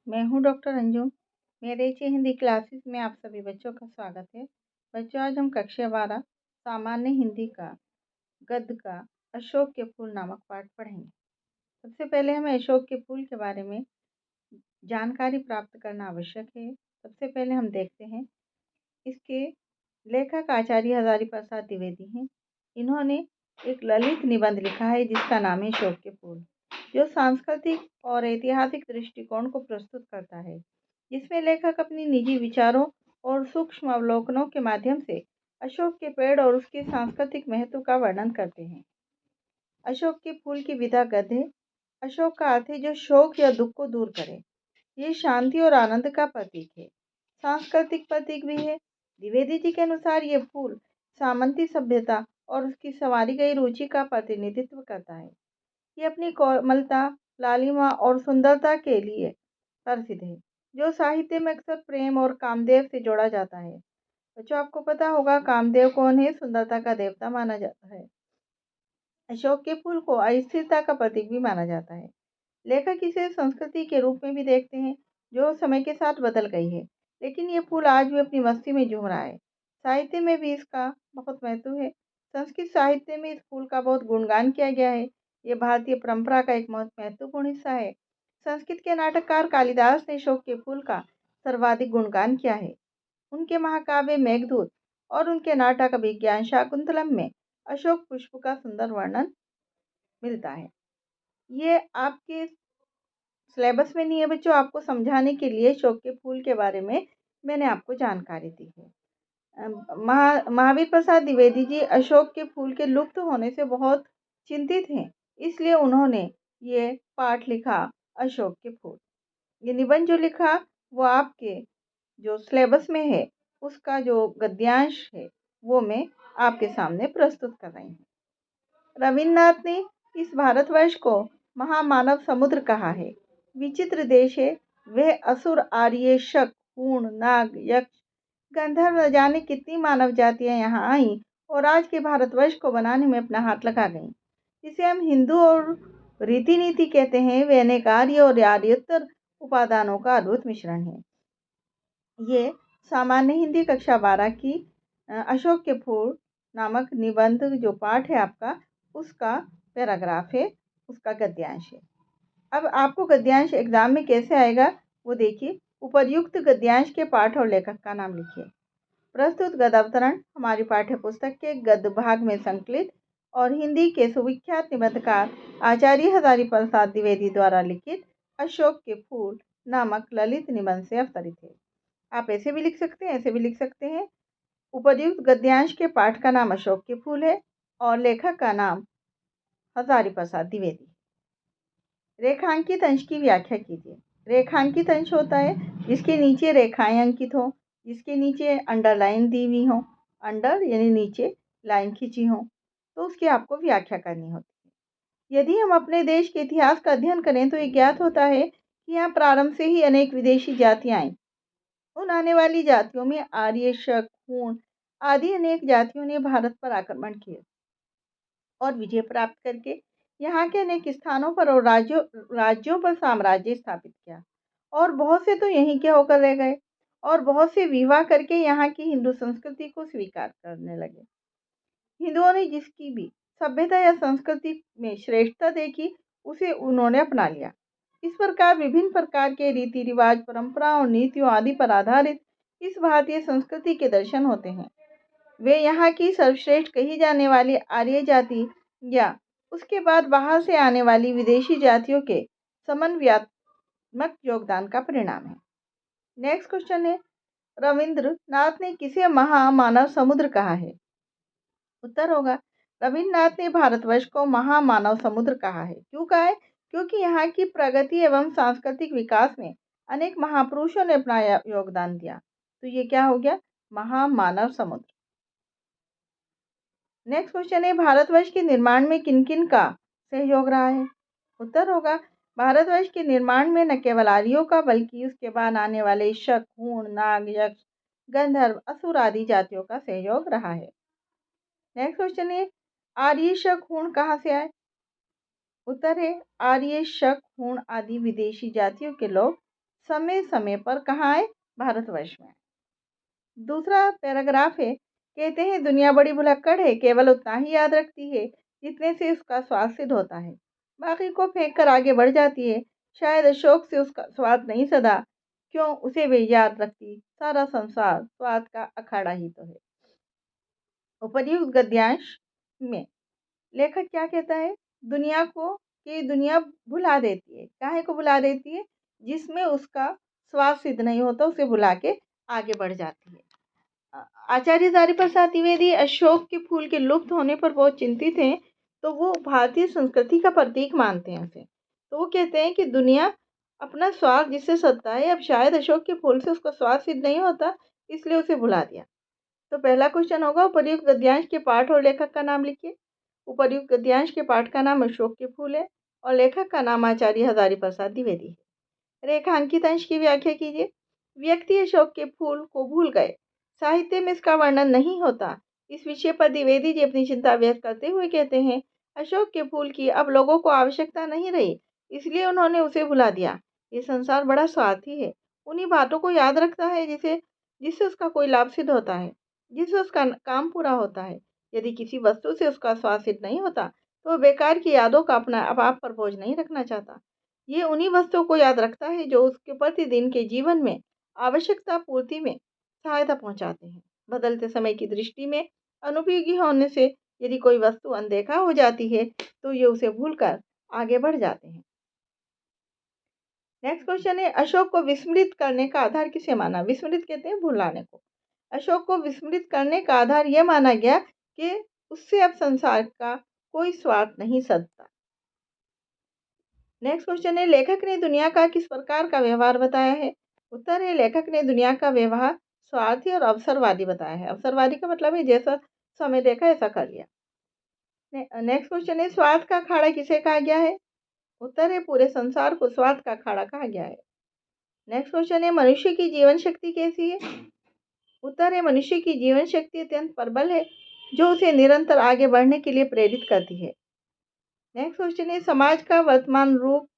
मैं हूँ डॉक्टर अंजुम। मेरे ची हिंदी क्लासेस में आप सभी बच्चों का स्वागत है। बच्चों, आज हम कक्षा 12 सामान्य हिंदी का गद्य का अशोक के फूल नामक पाठ पढ़ेंगे। सबसे पहले हमें अशोक के फूल के बारे में जानकारी प्राप्त करना आवश्यक है। सबसे पहले हम देखते हैं, इसके लेखक आचार्य हजारी प्रसाद द्विवेदी हैं। इन्होंने एक ललित निबंध लिखा है जिसका नाम है अशोक के फूल, जो सांस्कृतिक और ऐतिहासिक दृष्टिकोण को प्रस्तुत करता है, जिसमें लेखक अपनी निजी विचारों और सूक्ष्म अवलोकनों के माध्यम से अशोक के पेड़ और उसके सांस्कृतिक महत्व का वर्णन करते हैं। अशोक के फूल की विधा गद्य है। अशोक का अर्थ है जो शोक या दुख को दूर करे। ये शांति और आनंद का प्रतीक है, सांस्कृतिक प्रतीक भी है। द्विवेदी जी के अनुसार ये फूल सामंती सभ्यता और उसकी संवारी गई रुचि का प्रतिनिधित्व करता है। ये अपनी कोमलता, लालिमा और सुंदरता के लिए प्रसिद्ध है, जो साहित्य में अक्सर प्रेम और कामदेव से जोड़ा जाता है। बच्चों, आपको पता होगा कामदेव कौन है? सुंदरता का देवता माना जाता है। अशोक के फूल को अस्थिरता का प्रतीक भी माना जाता है। लेखक इसे संस्कृति के रूप में भी देखते हैं, जो समय के साथ बदल गई है, लेकिन ये फूल आज भी अपनी मस्ती में झूम रहा है। साहित्य में भी इसका बहुत महत्व है। संस्कृत साहित्य में इस फूल का बहुत गुणगान किया गया है। ये भारतीय परंपरा का एक बहुत महत्वपूर्ण हिस्सा है। संस्कृत के नाटककार कालिदास ने अशोक के फूल का सर्वाधिक गुणगान किया है। उनके महाकाव्य मेघदूत और उनके नाटक अभिज्ञान शाकुंतलम में अशोक पुष्प का सुंदर वर्णन मिलता है। ये आपके सिलेबस में नहीं है बच्चों, आपको समझाने के लिए अशोक के फूल के बारे में मैंने आपको जानकारी दी है। महावीर प्रसाद द्विवेदी जी अशोक के फूल के लुप्त होने से बहुत चिंतित हैं, इसलिए उन्होंने ये पाठ लिखा, अशोक के फूल। ये निबंध जो लिखा वो आपके जो सिलेबस में है उसका जो गद्यांश है वो मैं आपके सामने प्रस्तुत कर रही हूँ। रविन्द्रनाथ ने इस भारतवर्ष को महामानव समुद्र कहा है। विचित्र देश है, वह असुर, आर्य, शक, पूर्ण, नाग, यक्ष, गंधर्व, न जाने कितनी मानव जातियां यहाँ आईं और आज के भारतवर्ष को बनाने में अपना हाथ लगा गईं। जिसे हम हिंदू और रीति नीति कहते हैं, वे अनेक आर्य और आर्योत्तर उपादानों का अद्भुत मिश्रण है। ये सामान्य हिंदी कक्षा 12 की अशोक के फूल नामक निबंध जो पाठ है आपका, उसका पैराग्राफ है, उसका गद्यांश है। अब आपको गद्यांश एग्जाम में कैसे आएगा वो देखिए। उपर्युक्त गद्यांश के पाठ और लेखक का नाम लिखिए। प्रस्तुत गद्य अवतरण हमारी पाठ्य पुस्तक के गद्य भाग में संकलित और हिंदी के सुविख्यात निबंधकार आचार्य हजारी प्रसाद द्विवेदी द्वारा लिखित अशोक के फूल नामक ललित निबंध से अवतरित है। आप ऐसे भी लिख सकते हैं, ऐसे भी लिख सकते हैं। उपर्युक्त गद्यांश के पाठ का नाम अशोक के फूल है और लेखक का नाम हजारी प्रसाद द्विवेदी। रेखांकित अंश की व्याख्या कीजिए। रेखांकित अंश होता है जिसके नीचे रेखाएं अंकित हो, जिसके नीचे अंडरलाइन दी हुई हो, अंडर यानी नीचे लाइन खींची हो, तो उसकी आपको व्याख्या करनी होती है। यदि हम अपने देश के इतिहास का अध्ययन करें तो ये ज्ञात होता है कि यहाँ प्रारंभ से ही अनेक विदेशी जातियां आईं। उन आने वाली जातियों में आर्य, शक, हूण आदि अनेक जातियों ने भारत पर आक्रमण किए और विजय प्राप्त करके यहाँ के अनेक स्थानों पर और राज्यों पर साम्राज्य स्थापित किया। और बहुत से तो यहीं के होकर रह गए और बहुत से विवाह करके यहाँ की हिंदू संस्कृति को स्वीकार करने लगे। हिंदुओं ने जिसकी भी सभ्यता या संस्कृति में श्रेष्ठता देखी उसे उन्होंने अपना लिया। इस प्रकार विभिन्न प्रकार के रीति रिवाज, परंपरा और नीतियों आदि पर आधारित इस भारतीय संस्कृति के दर्शन होते हैं। वे यहाँ की सर्वश्रेष्ठ कही जाने वाली आर्य जाति या उसके बाद बाहर से आने वाली विदेशी जातियों के समन्वयात्मक योगदान का परिणाम है। नेक्स्ट क्वेश्चन है, रविंद्रनाथ ने किसे महामानव समुद्र कहा है? उत्तर होगा, रविन्द्रनाथ ने भारतवर्ष को महामानव समुद्र कहा है। क्यों कहा है? क्योंकि यहाँ की प्रगति एवं सांस्कृतिक विकास में अनेक महापुरुषों ने अपना योगदान दिया। तो ये क्या हो गया? महामानव समुद्र। नेक्स्ट क्वेश्चन है, भारतवर्ष के निर्माण में किन किन का सहयोग रहा है? उत्तर होगा, भारतवर्ष के निर्माण में न केवल आर्यों का बल्कि उसके बाद आने वाले शक, हूण, नाग, यक्ष, गंधर्व, असुर आदि जातियों का सहयोग रहा है। नेक्स्ट क्वेश्चन है, आर्य, शक, हूण कहाँ से आए? उत्तर है, आर्य, शक, हूण आदि विदेशी जातियों के लोग समय समय पर कहाँ आए? भारतवर्ष में। दूसरा पैराग्राफ है, कहते हैं दुनिया बड़ी भुलक्कड़ है, केवल उतना ही याद रखती है जितने से उसका स्वाद सिद्ध होता है, बाकी को फेंक कर आगे बढ़ जाती है। शायद अशोक से उसका स्वाद नहीं सदा, क्यों उसे वे याद रखती, सारा संसार स्वाद का अखाड़ा ही तो है। उपर्युक्त गद्यांश में लेखक क्या कहता है? दुनिया को कि दुनिया भुला देती है, काहे को भुला देती है? जिसमें उसका स्वाद सिद्ध नहीं होता उसे भुला के आगे बढ़ जाती है। आचार्य हरिप्रसाद द्विवेदी अशोक के फूल के लुप्त होने पर बहुत चिंतित हैं, तो वो भारतीय संस्कृति का प्रतीक मानते हैं उसे। तो वो कहते हैं कि दुनिया अपना स्वाद जिससे सत्ता है, अब शायद अशोक के फूल से उसका स्वाद सिद्ध नहीं होता, इसलिए उसे भुला दिया। तो पहला क्वेश्चन होगा, उपर्युक्त गद्यांश के पाठ और लेखक का नाम लिखिए। उपर्युक्त गद्यांश के पाठ का नाम अशोक के फूल है और लेखक का नाम आचार्य हजारीप्रसाद द्विवेदी है। रेखांकित अंश की व्याख्या कीजिए। व्यक्ति अशोक के फूल को भूल गए, साहित्य में इसका वर्णन नहीं होता। इस विषय पर द्विवेदी जी अपनी चिंता व्यक्त करते हुए कहते हैं, अशोक के फूल की अब लोगों को आवश्यकता नहीं रही, इसलिए उन्होंने उसे भुला दिया। ये संसार बड़ा स्वार्थी है, उन्हीं बातों को याद रखता है जिससे उसका कोई लाभ सिद्ध होता है, जिससे उसका काम पूरा होता है। यदि किसी वस्तु से उसका स्वाद सिद्ध नहीं होता तो वह बेकार की यादों का अपना अब आप पर बोझ नहीं रखना चाहता। ये उन्हीं वस्तुओं को याद रखता है जो उसके प्रतिदिन के जीवन में आवश्यकता पूर्ति में सहायता पहुंचाते हैं। बदलते समय की दृष्टि में अनुपयोगी होने से यदि कोई वस्तु अनदेखा हो जाती है तो ये उसे भूलकर आगे बढ़ जाते हैं। नेक्स्ट क्वेश्चन है, अशोक को विस्मृत करने का आधार किसे माना? विस्मृत कहते हैं भुलाने को। अशोक को विस्मृत करने का आधार यह माना गया कि उससे अब संसार का कोई स्वार्थ नहीं सदता। नेक्स्ट क्वेश्चन है, लेखक ने दुनिया का किस प्रकार का व्यवहार बताया है? उत्तर है, लेखक ने दुनिया का व्यवहार स्वार्थी और अवसरवादी बताया है। अवसरवादी का मतलब है जैसा समय देखा ऐसा कर लिया। नेक्स्ट क्वेश्चन है, स्वार्थ का अखाड़ा किसे कहा गया है? उत्तर है, पूरे संसार को स्वार्थ का अखाड़ा कहा गया है। नेक्स्ट क्वेश्चन है, मनुष्य की जीवन शक्ति कैसी है? उत्तर है, मनुष्य की जीवन शक्ति अत्यंत प्रबल है, जो उसे निरंतर आगे बढ़ने के लिए प्रेरित करती है। नेक्स्ट क्वेश्चन है, समाज का वर्तमान रूप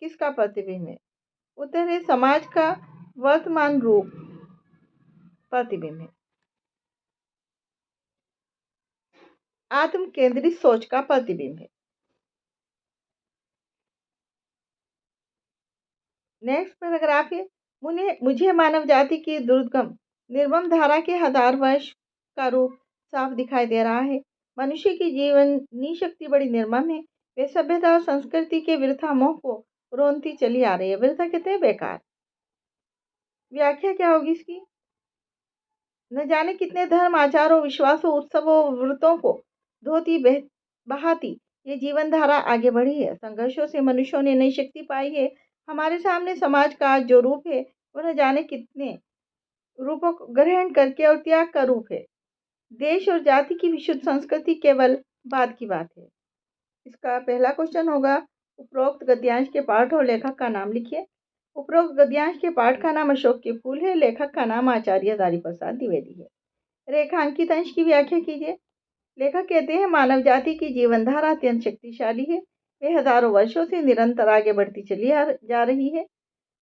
किसका प्रतिबिंब है? उत्तर है, समाज का वर्तमान रूप प्रतिबिंब है। आत्म केंद्रित सोच का प्रतिबिंब है। नेक्स्ट पैराग्राफ है, मुझे मानव जाति की दुर्गम निर्मम धारा के हजार वर्ष का रूप साफ दिखाई दे रहा है। मनुष्य की जीवनी शक्ति बड़ी निर्मम है, वे सभ्यता और संस्कृति के वृथा मोह को रोनती चली आ रही है। वृथा कहते हैं बेकार। व्याख्या क्या होगी इसकी? न जाने कितने धर्म, आचारों, विश्वासों, उत्सवों, व्रतों को धोती बहाती ये जीवन धारा आगे बढ़ी है। संघर्षों से मनुष्यों ने नई शक्ति पाई है। हमारे सामने समाज का आज जो रूप है वह न जाने कितने रूपों को ग्रहण करके और त्याग का रूप है। देश और जाति की विशुद्ध संस्कृति केवल बाद की बात है। इसका पहला क्वेश्चन होगा, उपरोक्त गद्यांश के पाठ और लेखक का नाम लिखिए। उपरोक्त गद्यांश के पाठ का नाम अशोक के फूल है, लेखक का नाम आचार्य हजारीप्रसाद द्विवेदी है। रेखांकित अंश की व्याख्या कीजिए। लेखक कहते हैं, मानव जाति की जीवन धारा अत्यंत शक्तिशाली है, वे हजारों वर्षों से निरंतर आगे बढ़ती चली जा रही है।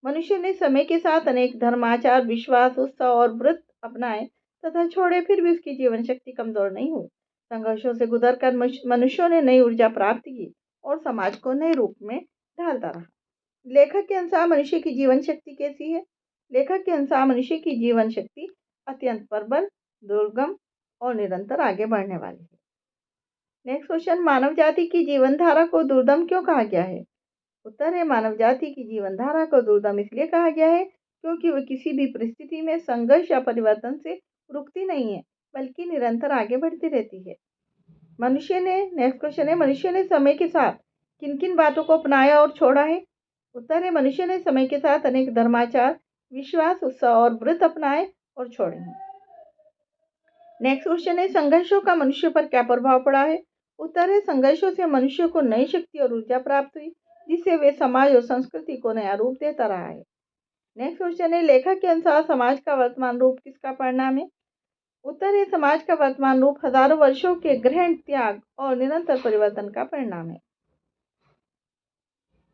मनुष्य ने समय के साथ अनेक धर्माचार, विश्वास, उत्सव और व्रत अपनाए तथा छोड़े, फिर भी उसकी जीवन शक्ति कमजोर नहीं हुई। संघर्षों से गुजरकर मनुष्यों ने नई ऊर्जा प्राप्त की और समाज को नए रूप में ढालता रहा। लेखक के अनुसार मनुष्य की जीवन शक्ति कैसी है? लेखक के अनुसार मनुष्य की जीवन शक्ति अत्यंत प्रबल, दुर्गम और निरंतर आगे बढ़ने वाली है। नेक्स्ट क्वेश्चन, मानव जाति की जीवन धारा को दुर्दम क्यों कहा गया है? उत्तर है, मानव जाति की जीवन धारा को दुर्दम इसलिए कहा गया है क्योंकि वह किसी भी परिस्थिति में संघर्ष या परिवर्तन से रुकती नहीं है, बल्कि निरंतर आगे बढ़ती रहती है। नेक्स्ट क्वेश्चन है, मनुष्य ने समय के साथ किन किन बातों को अपनाया और छोड़ा है? उत्तर है, मनुष्य ने समय के साथ अनेक धर्माचार, विश्वास, उत्सव और व्रत अपनाए और छोड़े हैं। नेक्स्ट क्वेश्चन है, संघर्षों का मनुष्य पर क्या प्रभाव पड़ा है? उत्तर है, संघर्षों से मनुष्य को नई शक्ति और ऊर्जा प्राप्त हुई, जिससे वे समाज और संस्कृति को नया रूप देता रहा है। नेक्स्ट क्वेश्चन है, लेखक के अनुसार समाज का वर्तमान रूप किसका परिणाम है? उत्तर है, समाज का वर्तमान रूप हजारों वर्षों के ग्रहण, त्याग और निरंतर परिवर्तन का परिणाम है।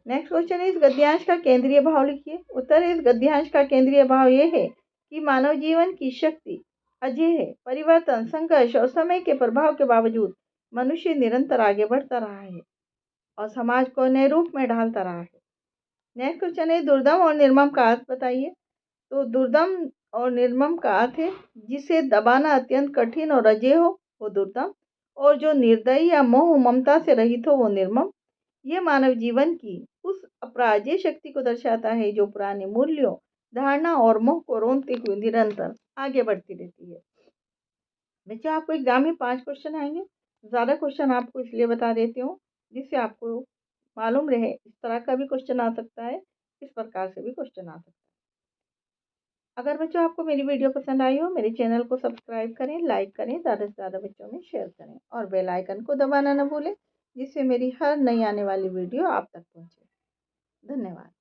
नेक्स्ट क्वेश्चन इस गद्यांश का केंद्रीय भाव लिखिए। उत्तर इस गद्यांश का केंद्रीय भाव ये है कि मानव जीवन की शक्ति अजय है। परिवर्तन, संघर्ष और समय के प्रभाव के बावजूद मनुष्य निरंतर आगे बढ़ता रहा है और समाज को नए रूप में ढालता रहा है। नेक्स्ट क्वेश्चन है दुर्दम और निर्मम का अर्थ बताइए। तो दुर्दम और निर्मम का अर्थ है जिसे दबाना अत्यंत कठिन और अजय हो वो दुर्दम, और जो निर्दयी या मोह ममता से रहित हो वो निर्मम। ये मानव जीवन की उस अपराजेय शक्ति को दर्शाता है जो पुराने मूल्यों, धारणा और मोह को रोनते हुए निरंतर आगे बढ़ती रहती है। बच्चों, आपको एग्जाम में 5 क्वेश्चन आएंगे। ज़्यादा क्वेश्चन आपको इसलिए बता देती हूँ जिससे आपको मालूम रहे इस तरह का भी क्वेश्चन आ सकता है, इस प्रकार से भी क्वेश्चन आ सकता है। अगर बच्चों आपको मेरी वीडियो पसंद आई हो, मेरे चैनल को सब्सक्राइब करें, लाइक करें, ज़्यादा से ज़्यादा बच्चों में शेयर करें और बेल आइकन को दबाना न भूलें जिससे मेरी हर नई आने वाली वीडियो आप तक पहुँचे। धन्यवाद।